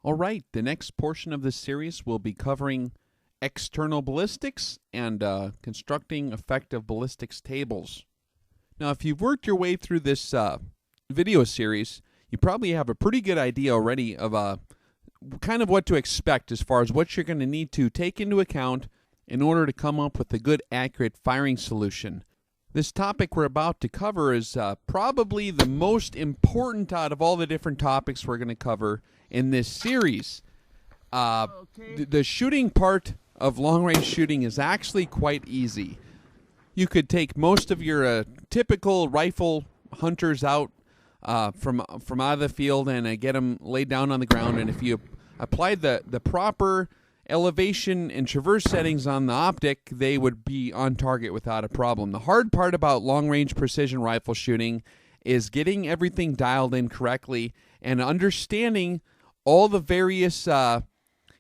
All right, the next portion of this series will be covering external ballistics and constructing effective ballistics tables. Now, if you've worked your way through this video series, you probably have a pretty good idea already of kind of what to expect as far as what you're going to need to take into account in order to come up with a good, accurate firing solution. This topic we're about to cover is probably the most important out of all the different topics we're going to cover in this series. The shooting part of long-range shooting is actually quite easy. You could take most of your typical rifle hunters out from out of the field and get them laid down on the ground, and if you applied the proper elevation and traverse settings on the optic, they would be on target without a problem. The hard part about long-range precision rifle shooting is getting everything dialed in correctly and understanding all the various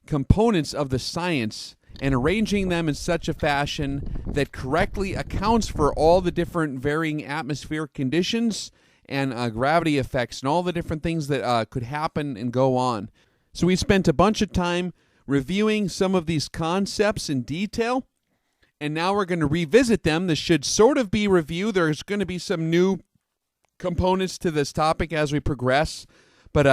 components of the science and arranging them in such a fashion that correctly accounts for all the different varying atmospheric conditions and gravity effects and all the different things that could happen and go on. So we spent a bunch of time reviewing some of these concepts in detail, and now we're going to revisit them. This should sort of be review. There's going to be some new components to this topic as we progress, but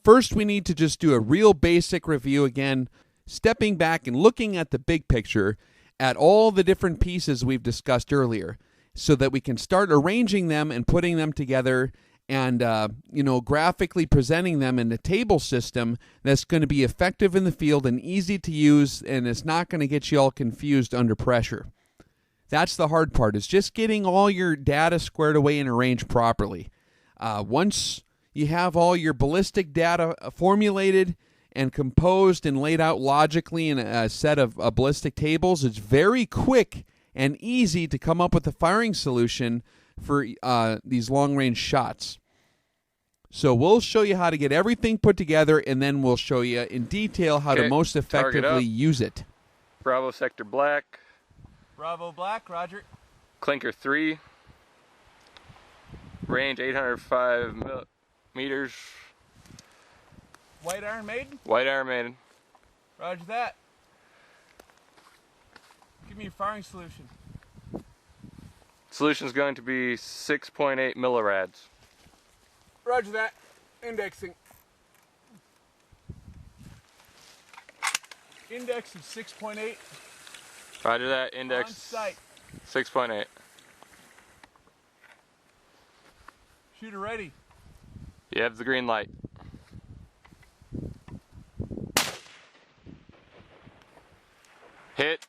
first we need to just do a real basic review again, stepping back and looking at the big picture at all the different pieces we've discussed earlier so that we can start arranging them and putting them together and graphically presenting them in a table system that's going to be effective in the field and easy to use, and it's not going to get you all confused under pressure. That's the hard part, is just getting all your data squared away and arranged properly. Once you have all your ballistic data formulated and composed and laid out logically in a set of ballistic tables, it's very quick and easy to come up with a firing solution for these long-range shots. So we'll show you how to get everything put together, and then we'll show you in detail how to most effectively use it. Bravo sector black. Bravo black, roger. Clinker 3. Range 805 meters. White Iron Maiden? White Iron Maiden. Roger that. Give me your firing solution. Solution's going to be 6.8 millirads. Roger that. Indexing. Index of 6.8. Roger that. Index On sight. 6.8. Shooter ready. You have the green light. Hit.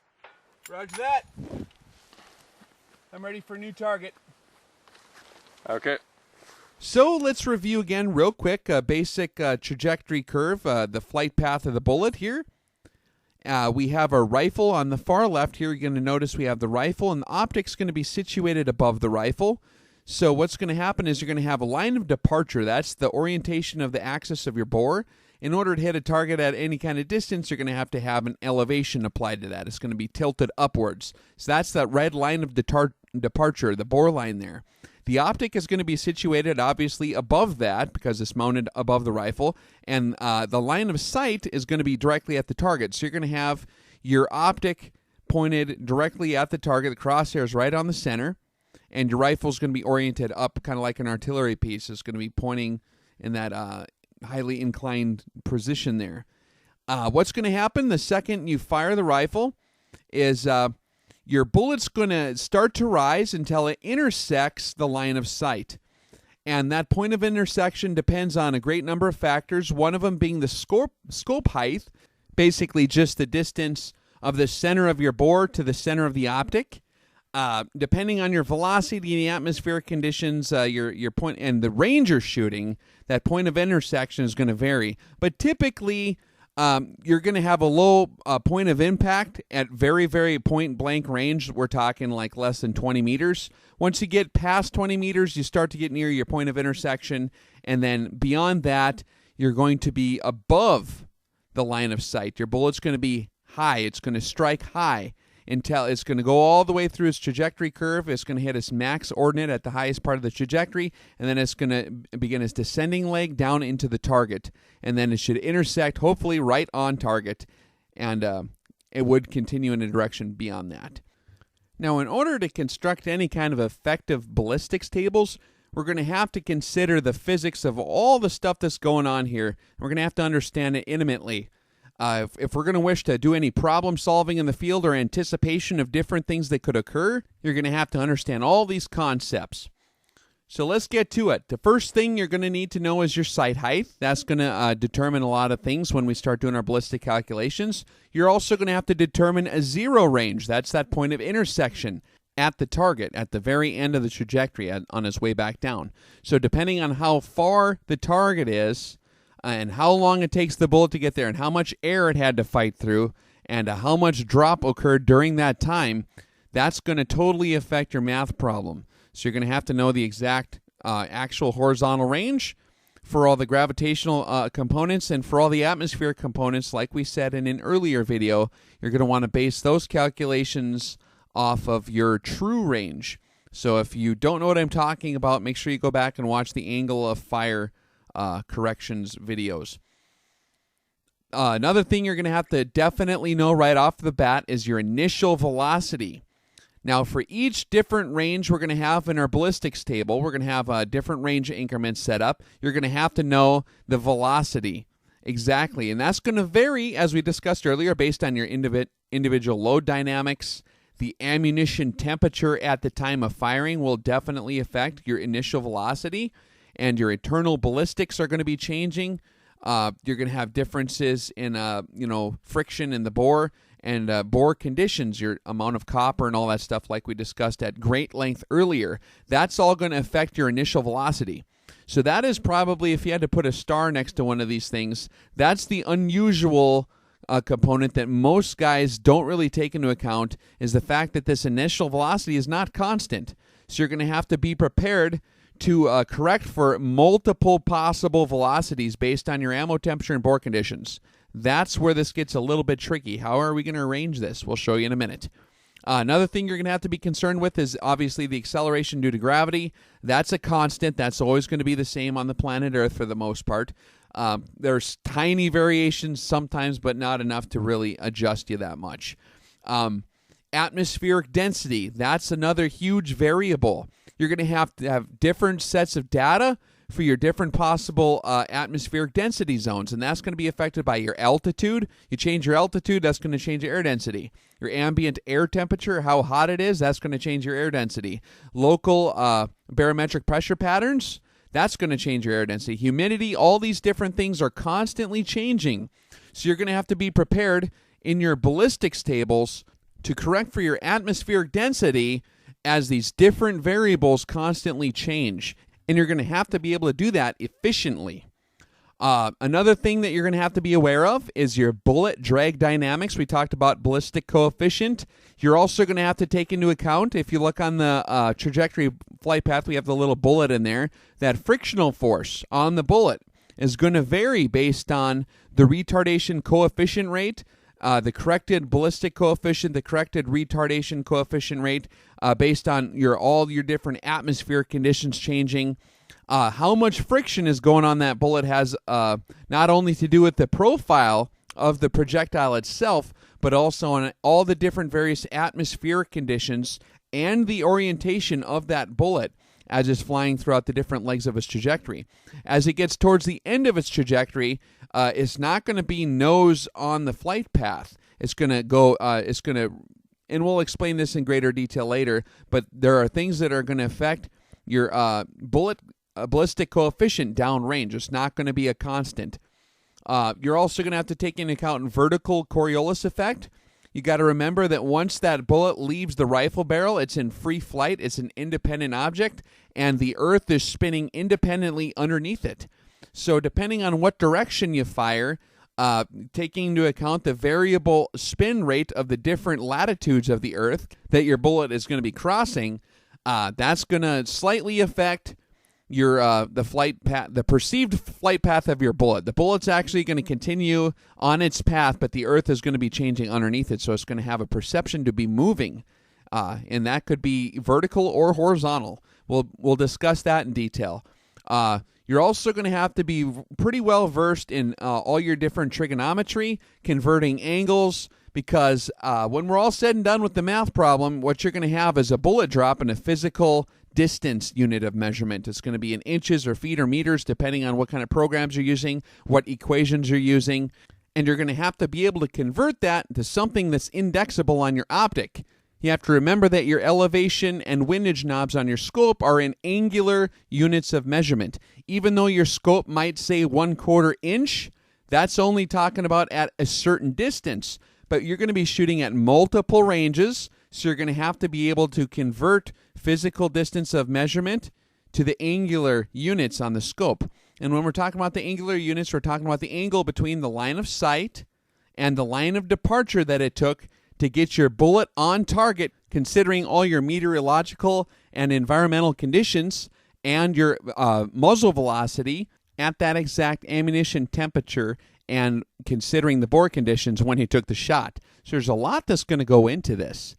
Roger that. I'm ready for a new target. Okay. So let's review again real quick a basic trajectory curve, the flight path of the bullet here. We have our rifle on the far left here. You're going to notice we have the rifle, and the optic's going to be situated above the rifle. So what's going to happen is you're going to have a line of departure. That's the orientation of the axis of your bore. In order to hit a target at any kind of distance, you're going to have an elevation applied to that. It's going to be tilted upwards. So that's that red line of departure, the bore line there. The optic is going to be situated obviously above that because it's mounted above the rifle, and the line of sight is going to be directly at the target. So you're going to have your optic pointed directly at the target. The crosshair is right on the center, and your rifle is going to be oriented up, kind of like an artillery piece. It's going to be pointing in that highly inclined position there. What's going to happen the second you fire the rifle is your bullet's going to start to rise until it intersects the line of sight. And that point of intersection depends on a great number of factors, one of them being the scope height, basically just the distance of the center of your bore to the center of the optic. Depending on your velocity and the atmospheric conditions, your point and the range you're shooting, that point of intersection is going to vary. But typically, you're going to have a low point of impact at very, very point-blank range. We're talking like less than 20 meters. Once you get past 20 meters, you start to get near your point of intersection, and then beyond that, you're going to be above the line of sight. Your bullet's going to be high. It's going to strike high. until it's going to go all the way through its trajectory curve. It's going to hit its max ordinate at the highest part of the trajectory, and then it's going to begin its descending leg down into the target, and then it should intersect hopefully right on target, and it would continue in a direction beyond that. Now, in order to construct any kind of effective ballistics tables, we're going to have to consider the physics of all the stuff that's going on here. We're going to have to understand it intimately. If we're going to wish to do any problem solving in the field or anticipation of different things that could occur, you're going to have to understand all these concepts. So let's get to it. The first thing you're going to need to know is your sight height. That's going to determine a lot of things when we start doing our ballistic calculations. You're also going to have to determine a zero range. That's that point of intersection at the target, at the very end of the trajectory on its way back down. So depending on how far the target is and how long it takes the bullet to get there and how much air it had to fight through and how much drop occurred during that time, that's going to totally affect your math problem. So you're going to have to know the exact actual horizontal range for all the gravitational components and for all the atmospheric components. Like we said in an earlier video, you're going to want to base those calculations off of your true range. So if you don't know what I'm talking about, make sure you go back and watch the angle of fire corrections videos. Another thing you're going to have to definitely know right off the bat is your initial velocity. Now, for each different range we're going to have in our ballistics table, we're going to have different range increments set up. You're going to have to know the velocity exactly, and that's going to vary, as we discussed earlier, based on your individual load dynamics. The ammunition temperature at the time of firing will definitely affect your initial velocity, and your internal ballistics are going to be changing. You're going to have differences in friction in the bore and bore conditions, your amount of copper and all that stuff like we discussed at great length earlier. That's all going to affect your initial velocity. So that is probably, if you had to put a star next to one of these things, that's the unusual component that most guys don't really take into account, is the fact that this initial velocity is not constant. So you're going to have to be prepared to correct for multiple possible velocities based on your ammo temperature and bore conditions. That's where this gets a little bit tricky. How are we going to arrange this? We'll show you in a minute. Another thing you're going to have to be concerned with is obviously the acceleration due to gravity. That's a constant. That's always going to be the same on the planet Earth for the most part. There's tiny variations sometimes, but not enough to really adjust you that much. Atmospheric density, that's another huge variable. You're going to have different sets of data for your different possible atmospheric density zones, and that's going to be affected by your altitude. You change your altitude, that's going to change your air density. Your ambient air temperature, how hot it is, that's going to change your air density. Local barometric pressure patterns, that's going to change your air density. Humidity, all these different things are constantly changing. So you're going to have to be prepared in your ballistics tables to correct for your atmospheric density as these different variables constantly change. And you're going to have to be able to do that efficiently. Another thing that you're going to have to be aware of is your bullet drag dynamics. We talked about ballistic coefficient. You're also going to have to take into account, if you look on the trajectory flight path, we have the little bullet in there, that frictional force on the bullet is going to vary based on the retardation coefficient rate, the corrected ballistic coefficient, the corrected retardation coefficient rate, based on all your different atmospheric conditions changing. How much friction is going on that bullet has not only to do with the profile of the projectile itself, but also on all the different various atmospheric conditions and the orientation of that bullet as it's flying throughout the different legs of its trajectory. As it gets towards the end of its trajectory, it's not going to be nose on the flight path. It's going to go, and we'll explain this in greater detail later, but there are things that are going to affect your ballistic coefficient downrange. It's not going to be a constant. You're also going to have to take into account vertical Coriolis effect. You got to remember that once that bullet leaves the rifle barrel, it's in free flight, it's an independent object, and the earth is spinning independently underneath it. So depending on what direction you fire, taking into account the variable spin rate of the different latitudes of the earth that your bullet is going to be crossing, that's going to slightly affect the flight path, the perceived flight path of your bullet. The bullet's actually going to continue on its path, but the earth is going to be changing underneath it, so it's going to have a perception to be moving, and that could be vertical or horizontal. We'll discuss that in detail. You're also going to have to be pretty well versed in all your different trigonometry, converting angles, because when we're all said and done with the math problem, what you're going to have is a bullet drop in a physical distance unit of measurement. It's going to be in inches or feet or meters, depending on what kind of programs you're using, what equations you're using, and you're going to have to be able to convert that into something that's indexable on your optic. You have to remember that your elevation and windage knobs on your scope are in angular units of measurement. Even though your scope might say 1/4 inch, that's only talking about at a certain distance. But you're going to be shooting at multiple ranges, so you're going to have to be able to convert physical distance of measurement to the angular units on the scope. And when we're talking about the angular units, we're talking about the angle between the line of sight and the line of departure that it took to get your bullet on target, considering all your meteorological and environmental conditions and your muzzle velocity at that exact ammunition temperature, and considering the bore conditions when he took the shot. So there's a lot that's going to go into this.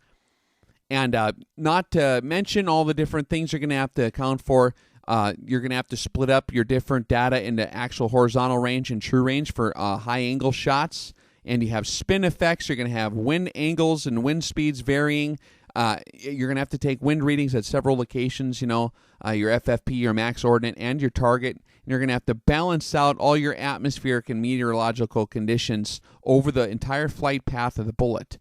And not to mention all the different things you're going to have to account for. You're going to have to split up your different data into actual horizontal range and true range for high angle shots. And you have spin effects. You're going to have wind angles and wind speeds varying. You're going to have to take wind readings at several locations, your FFP, your max ordinate, and your target. And you're going to have to balance out all your atmospheric and meteorological conditions over the entire flight path of the bullet.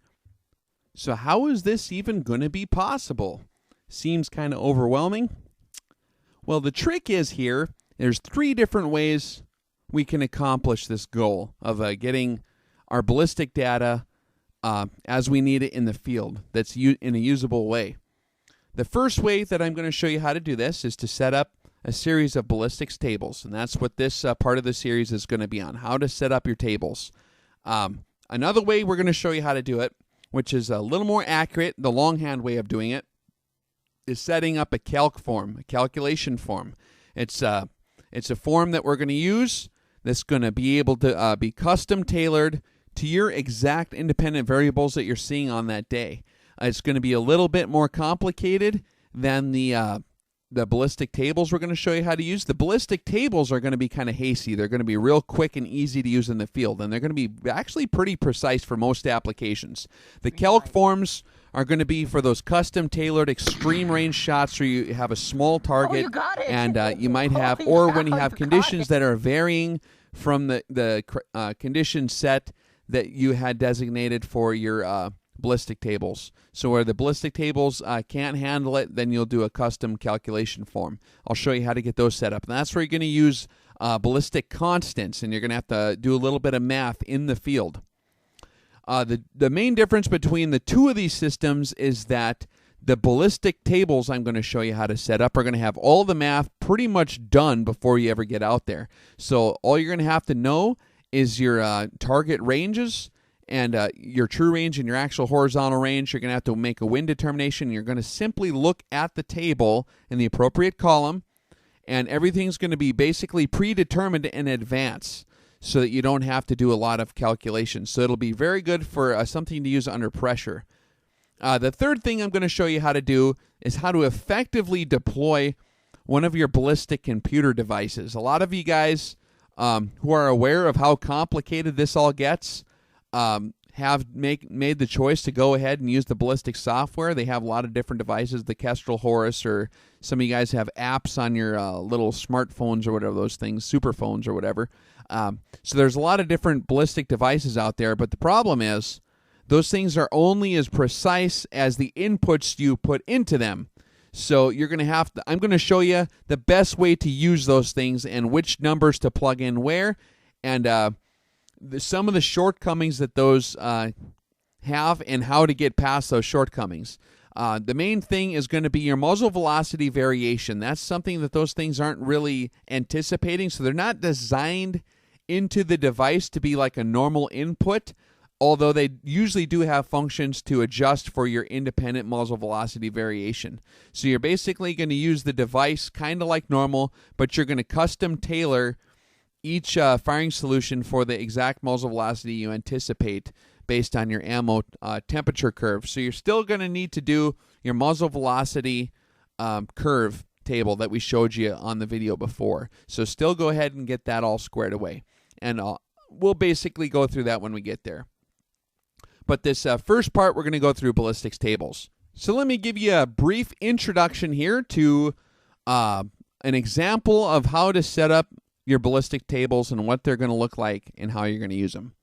So how is this even going to be possible? Seems kind of overwhelming. Well, the trick is here, there's 3 different ways we can accomplish this goal of getting our ballistic data as we need it in the field that's in a usable way. The first way that I'm going to show you how to do this is to set up a series of ballistics tables, and that's what this part of the series is going to be on, how to set up your tables. Another way we're going to show you how to do it, which is a little more accurate, the longhand way of doing it, is setting up a calc form, a calculation form. It's a form that we're going to use that's going to be able to be custom tailored to your exact independent variables that you're seeing on that day. It's going to be a little bit more complicated than the ballistic tables we're going to show you how to use. The ballistic tables are going to be kind of hasty. They're going to be real quick and easy to use in the field, and they're going to be actually pretty precise for most applications. The calc forms are going to be for those custom tailored extreme range shots where you have a small target, and you might have, or when you have conditions that are varying from the condition set that you had designated for your ballistic tables. So where the ballistic tables can't handle it, then you'll do a custom calculation form. I'll show you how to get those set up. And that's where you're going to use ballistic constants, and you're going to have to do a little bit of math in the field. The main difference between the two of these systems is that the ballistic tables I'm going to show you how to set up are going to have all the math pretty much done before you ever get out there. So all you're going to have to know is your target ranges and your true range and your actual horizontal range. You're going to have to make a wind determination. You're going to simply look at the table in the appropriate column, and everything's going to be basically predetermined in advance so that you don't have to do a lot of calculations. So it'll be very good for something to use under pressure. The third thing I'm going to show you how to do is how to effectively deploy one of your ballistic computer devices. A lot of you guys who are aware of how complicated this all gets have made the choice to go ahead and use the ballistic software. They have a lot of different devices, the Kestrel Horus, or some of you guys have apps on your little smartphones or whatever, those things, super phones or whatever. So there's a lot of different ballistic devices out there, but the problem is those things are only as precise as the inputs you put into them. So you're going to have to, I'm going to show you the best way to use those things and which numbers to plug in where, and some of the shortcomings that those have and how to get past those shortcomings. The main thing is going to be your muzzle velocity variation. That's something that those things aren't really anticipating, so they're not designed into the device to be like a normal input. although they usually do have functions to adjust for your independent muzzle velocity variation. So you're basically going to use the device kind of like normal, but you're going to custom tailor each firing solution for the exact muzzle velocity you anticipate based on your ammo temperature curve. So you're still going to need to do your muzzle velocity curve table that we showed you on the video before. So still go ahead and get that all squared away. And we'll basically go through that when we get there. But this first part, we're going to go through ballistics tables. So let me give you a brief introduction here to an example of how to set up your ballistic tables and what they're going to look like and how you're going to use them.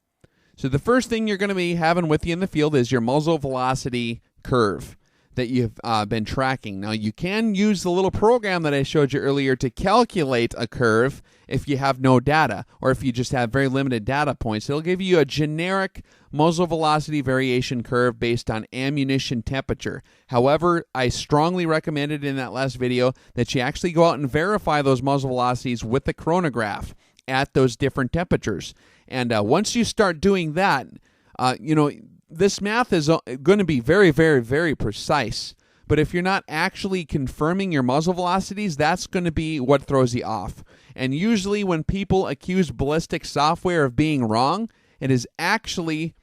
So the first thing you're going to be having with you in the field is your muzzle velocity curve that you've been tracking. Now, you can use the little program that I showed you earlier to calculate a curve if you have no data, or if you just have very limited data points. It'll give you a generic muzzle velocity variation curve based on ammunition temperature. However, I strongly recommended in that last video that you actually go out and verify those muzzle velocities with the chronograph at those different temperatures. And once you start doing that, this math is going to be very, very, very precise. But if you're not actually confirming your muzzle velocities, that's going to be what throws you off. And usually when people accuse ballistic software of being wrong, it is actually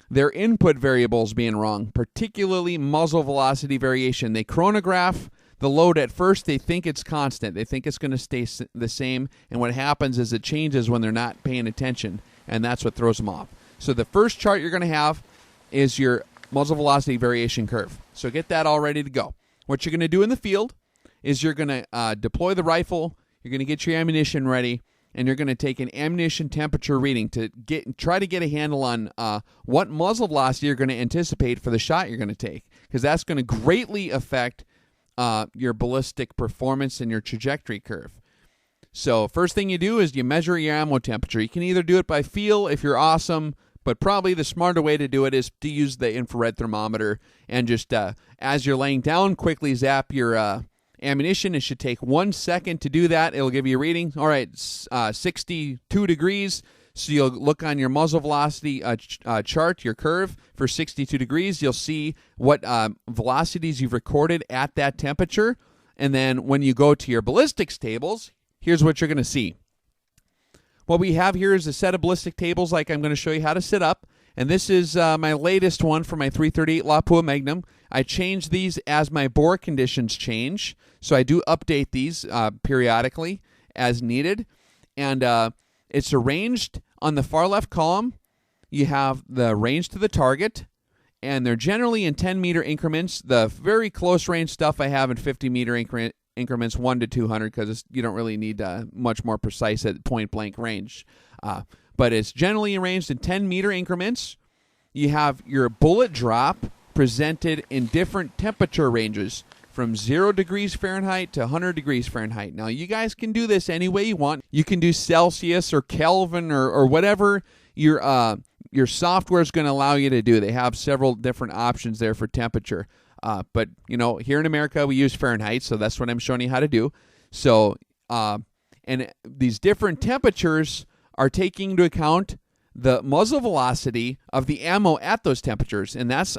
their input variables being wrong, particularly muzzle velocity variation. They chronograph the load at first. They think it's constant. They think it's going to stay the same. And what happens is it changes when they're not paying attention. And that's what throws them off. So the first chart you're going to have is your muzzle velocity variation curve. So get that all ready to go. What you're going to do in the field is you're going to deploy the rifle, you're going to get your ammunition ready, and you're going to take an ammunition temperature reading to try to get a handle on what muzzle velocity you're going to anticipate for the shot you're going to take, because that's going to greatly affect your ballistic performance and your trajectory curve. So first thing you do is you measure your ammo temperature. You can either do it by feel if you're awesome, but probably the smarter way to do it is to use the infrared thermometer and just, as you're laying down, quickly zap your ammunition. It should take 1 second to do that. It'll give you a reading. All right, 62 degrees. So you'll look on your muzzle velocity chart, your curve, for 62 degrees. You'll see what velocities you've recorded at that temperature. And then when you go to your ballistics tables, here's what you're going to see. What we have here is a set of ballistic tables like I'm going to show you how to set up. And this is my latest one for my 338 Lapua Magnum. I change these as my bore conditions change. So I do update these periodically as needed. And it's arranged on the far left column. You have the range to the target. And they're generally in 10-meter increments. The very close range stuff I have in 50-meter increments 1 to 200, because you don't really need much more precise at point blank range. But it's generally arranged in 10-meter increments. You have your bullet drop presented in different temperature ranges from 0 degrees Fahrenheit to 100 degrees Fahrenheit. Now, you guys can do this any way you want. You can do Celsius or Kelvin or whatever your software is going to allow you to do. They have several different options there for temperature. But, here in America, we use Fahrenheit, so that's what I'm showing you how to do. So, and these different temperatures are taking into account the muzzle velocity of the ammo at those temperatures. And that's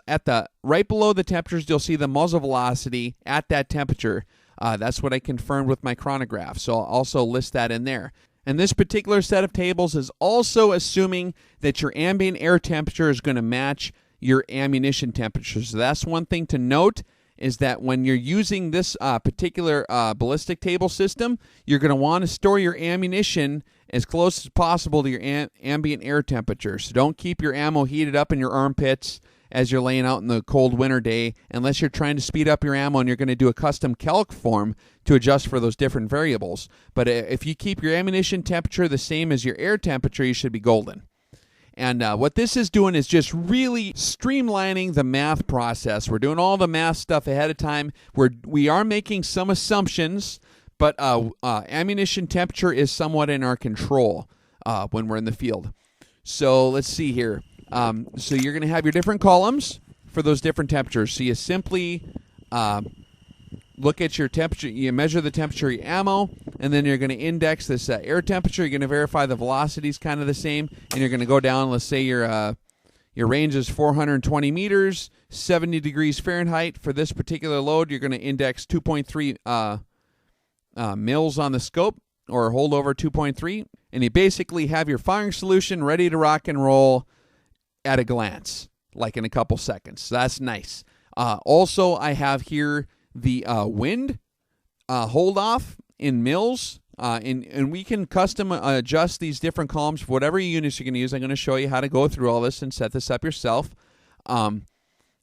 right below the temperatures, you'll see the muzzle velocity at that temperature. That's what I confirmed with my chronograph. So I'll also list that in there. And this particular set of tables is also assuming that your ambient air temperature is going to match your ammunition temperature. So that's one thing to note, is that when you're using this particular ballistic table system, you're going to want to store your ammunition as close as possible to your ambient air temperature. So don't keep your ammo heated up in your armpits as you're laying out in the cold winter day, unless you're trying to speed up your ammo and you're going to do a custom calc form to adjust for those different variables. But if you keep your ammunition temperature the same as your air temperature, you should be golden. And what this is doing is just really streamlining the math process. We're doing all the math stuff ahead of time. We are making some assumptions, but ammunition temperature is somewhat in our control when we're in the field. So let's see here. So you're going to have your different columns for those different temperatures. So you simply look at your temperature. You measure the temperature of your ammo, and then you're going to index this air temperature. You're going to verify the velocity is kind of the same, and you're going to go down. Let's say your Your range is 420 meters, 70 degrees Fahrenheit. For this particular load, you're going to index 2.3 mils on the scope, or hold over 2.3. And you basically have your firing solution ready to rock and roll at a glance, like in a couple seconds. So that's nice. Also, I have here the wind Holdoff in mils. And we can custom adjust these different columns for whatever units you're going to use. I'm going to show you how to go through all this and set this up yourself. And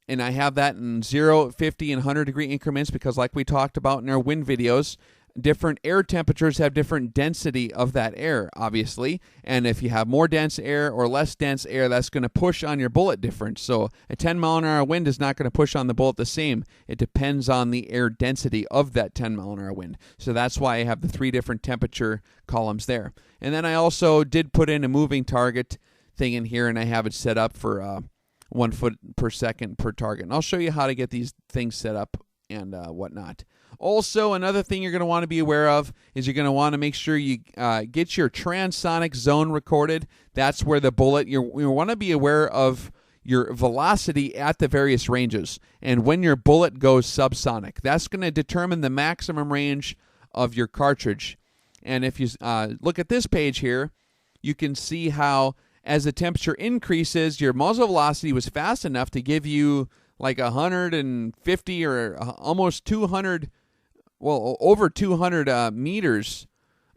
I have that in 0, 50, and 100 degree increments because, like we talked about in our wind videos, different air temperatures have different density of that air, obviously. And if you have more dense air or less dense air, that's going to push on your bullet difference. So a 10 mile an hour wind is not going to push on the bullet the same. It depends on the air density of that 10 mile an hour wind. So that's why I have the 3 different temperature columns there. And then I also did put in a moving target thing in here, and I have it set up for 1 foot per second per target. And I'll show you how to get these things set up and whatnot. Also, another thing you're going to want to be aware of is you're going to want to make sure you get your transonic zone recorded. That's where the bullet, you want to be aware of your velocity at the various ranges and when your bullet goes subsonic. That's going to determine the maximum range of your cartridge. And if you look at this page here, you can see how as the temperature increases, your muzzle velocity was fast enough to give you like 150 or almost 200, well, over 200 meters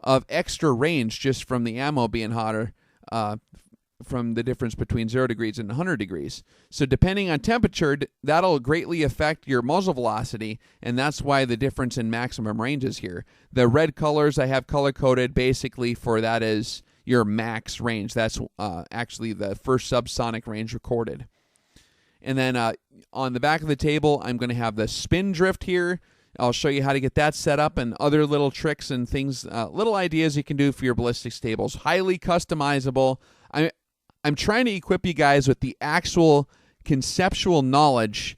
of extra range just from the ammo being hotter from the difference between 0 degrees and 100 degrees. So depending on temperature, that'll greatly affect your muzzle velocity, and that's why the difference in maximum range is here. The red colors I have color-coded basically for that is your max range. That's actually the first subsonic range recorded. And then on the back of the table, I'm going to have the Spindrift here. I'll show you how to get that set up and other little tricks and things, little ideas you can do for your ballistics tables. Highly customizable. I'm trying to equip you guys with the actual conceptual knowledge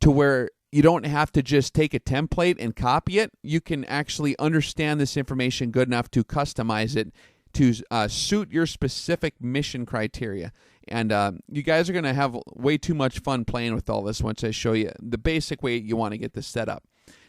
to where you don't have to just take a template and copy it. You can actually understand this information good enough to customize it to suit your specific mission criteria. And you guys are going to have way too much fun playing with all this once I show you the basic way you want to get this set up.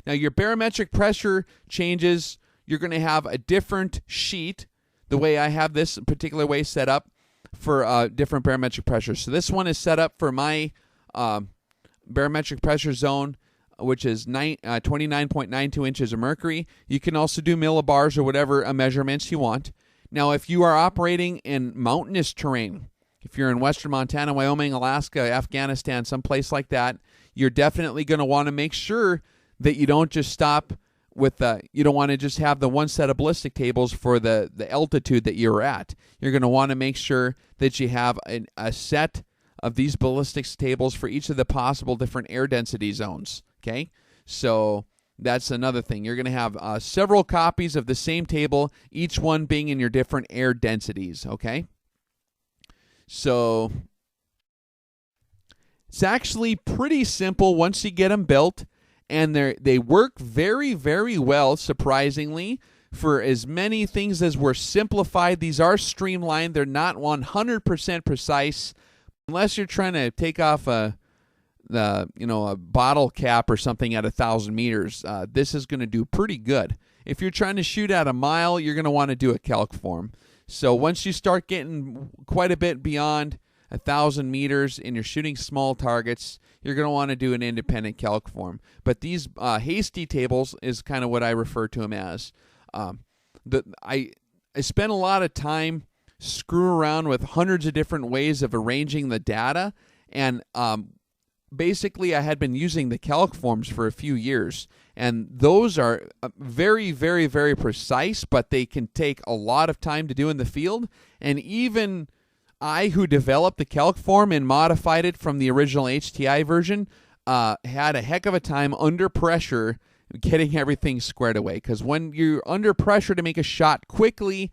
Now, your barometric pressure changes. You're going to have a different sheet, the way I have this particular way set up for different barometric pressures. So this one is set up for my barometric pressure zone, which is 29.92 inches of mercury. You can also do millibars or whatever measurements you want. Now, if you are operating in mountainous terrain, if you're in western Montana, Wyoming, Alaska, Afghanistan, someplace like that, you're definitely going to want to make sure that you don't just stop with you don't want to just have the one set of ballistic tables for the altitude that you're at. You're going to want to make sure that you have a set of these ballistics tables for each of the possible different air density zones. Okay, so that's another thing. You're going to have several copies of the same table, each one being in your different air densities. Okay, so it's actually pretty simple once you get them built. And they work very, very well, surprisingly, for as many things as were simplified. These are streamlined. They're not 100% precise. Unless you're trying to take off a bottle cap or something at 1,000 meters, this is going to do pretty good. If you're trying to shoot at a mile, you're going to want to do a calc form. So once you start getting quite a bit beyond 1,000 meters and you're shooting small targets, you're going to want to do an independent calc form. But these hasty tables is kind of what I refer to them as. I spent a lot of time screwing around with hundreds of different ways of arranging the data, and basically I had been using the calc forms for a few years, and those are very, very, very precise, but they can take a lot of time to do in the field. And even I, who developed the calc form and modified it from the original HTI version, had a heck of a time under pressure getting everything squared away. Because when you're under pressure to make a shot quickly,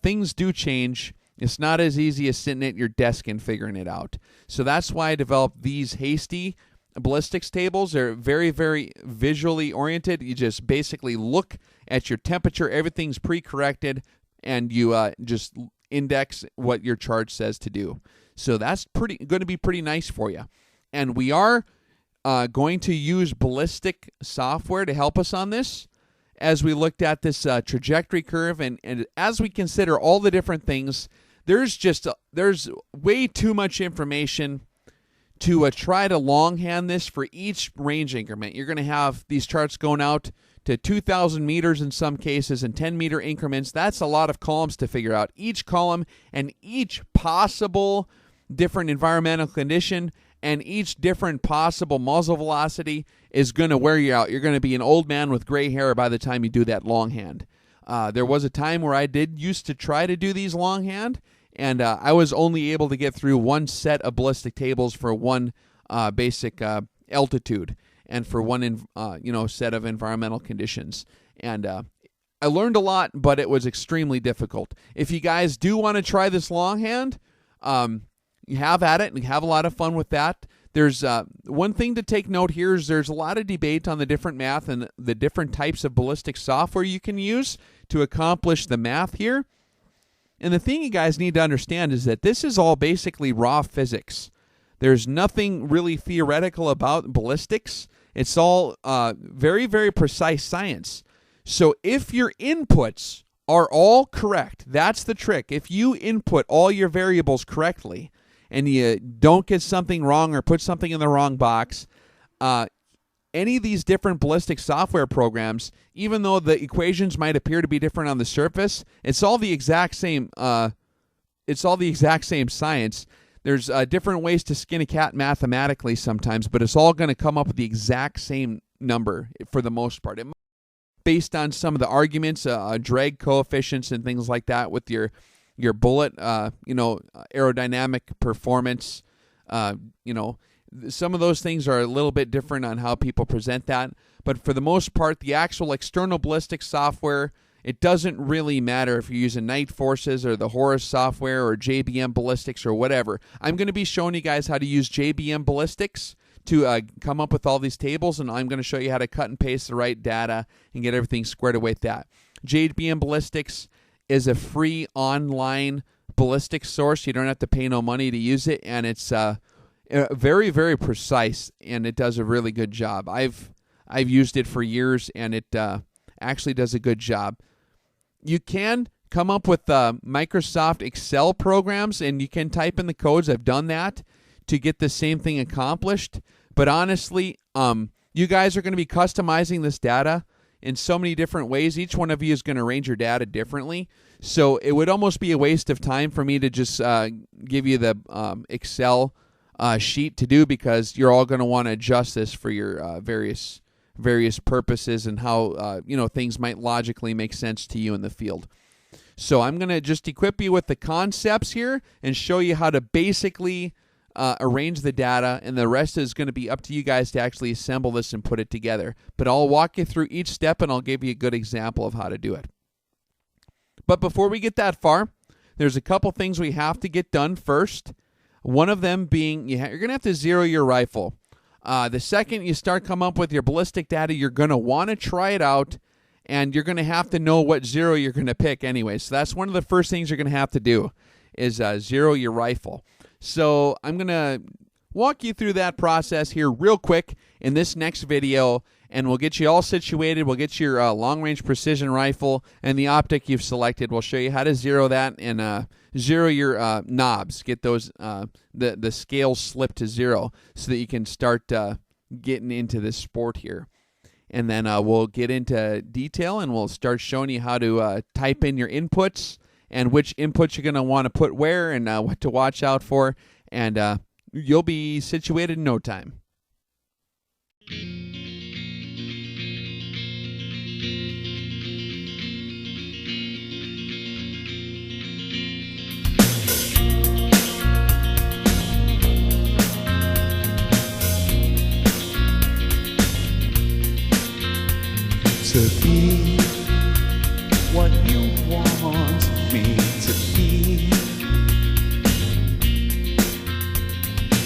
things do change. It's not as easy as sitting at your desk and figuring it out. So that's why I developed these hasty ballistics tables. They're very, very visually oriented. You just basically look at your temperature. Everything's pre-corrected, and you just index what your charge says to do. So that's going to be pretty nice for you. And we are going to use Ballistic Software to help us on this as we looked at this trajectory curve. And as we consider all the different things, there's way too much information to try to longhand this for each range increment. You're going to have these charts going out to 2,000 meters in some cases and 10-meter increments. That's a lot of columns to figure out. Each column and each possible different environmental condition and each different possible muzzle velocity is going to wear you out. You're going to be an old man with gray hair by the time you do that longhand. There was a time where I used to try to do these longhand, and I was only able to get through one set of ballistic tables for one basic altitude and for one set of environmental conditions. And I learned a lot, but it was extremely difficult. If you guys do want to try this longhand, you have at it and have a lot of fun with that. There's one thing to take note here is there's a lot of debate on the different math and the different types of ballistic software you can use to accomplish the math here. And the thing you guys need to understand is that this is all basically raw physics. There's nothing really theoretical about ballistics. It's all very, very precise science. So if your inputs are all correct, that's the trick. If you input all your variables correctly and you don't get something wrong or put something in the wrong box, any of these different ballistic software programs, even though the equations might appear to be different on the surface, it's all the exact same. It's all the exact same science. There's different ways to skin a cat mathematically sometimes, but it's all going to come up with the exact same number for the most part. Based on some of the arguments, drag coefficients and things like that with your bullet, aerodynamic performance, some of those things are a little bit different on how people present that. But for the most part, the actual external ballistic software, it doesn't really matter if you're using Night Forces or the Horus software or JBM Ballistics or whatever. I'm going to be showing you guys how to use JBM Ballistics to come up with all these tables, and I'm going to show you how to cut and paste the right data and get everything squared away with that. JBM Ballistics is a free online ballistics source. You don't have to pay no money to use it, and it's very, very precise, and it does a really good job. I've used it for years, and it actually does a good job. You can come up with Microsoft Excel programs, and you can type in the codes. I've done that to get the same thing accomplished. But honestly, you guys are going to be customizing this data in so many different ways. Each one of you is going to arrange your data differently. So it would almost be a waste of time for me to just give you the Excel sheet to do, because you're all going to want to adjust this for your various purposes and how things might logically make sense to you in the field. So I'm going to just equip you with the concepts here and show you how to basically arrange the data, and the rest is going to be up to you guys to actually assemble this and put it together. But I'll walk you through each step, and I'll give you a good example of how to do it. But before we get that far, there's a couple things we have to get done first. One of them being you're going to have to zero your rifle. The second you start coming up with your ballistic data, you're going to want to try it out, and you're going to have to know what zero you're going to pick anyway. So that's one of the first things you're going to have to do is zero your rifle. So I'm going to walk you through that process here real quick in this next video, and we'll get you all situated. We'll get your long-range precision rifle and the optic you've selected. We'll show you how to zero that and zero your knobs. Get those the scales slipped to zero so that you can start getting into this sport here. And then we'll get into detail, and we'll start showing you how to type in your inputs and which inputs you're going to want to put where and what to watch out for. And you'll be situated in no time. To be what you want me to be,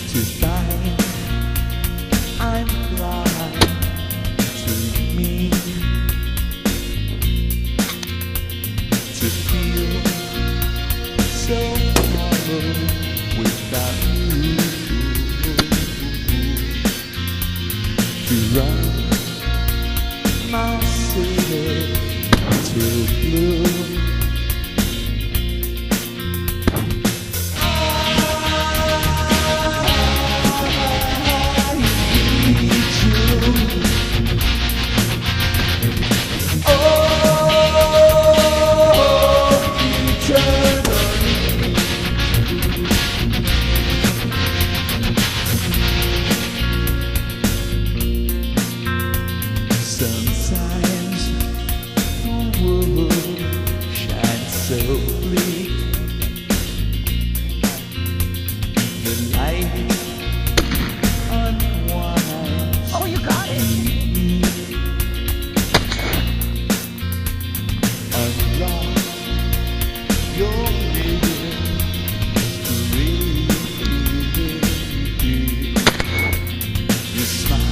to find I'm blind to me, to feel so hollow without to run my city till blue. Sometimes the world shines so bleak. The light unwinds. Oh, you got it. Unlock your mystery. You smile.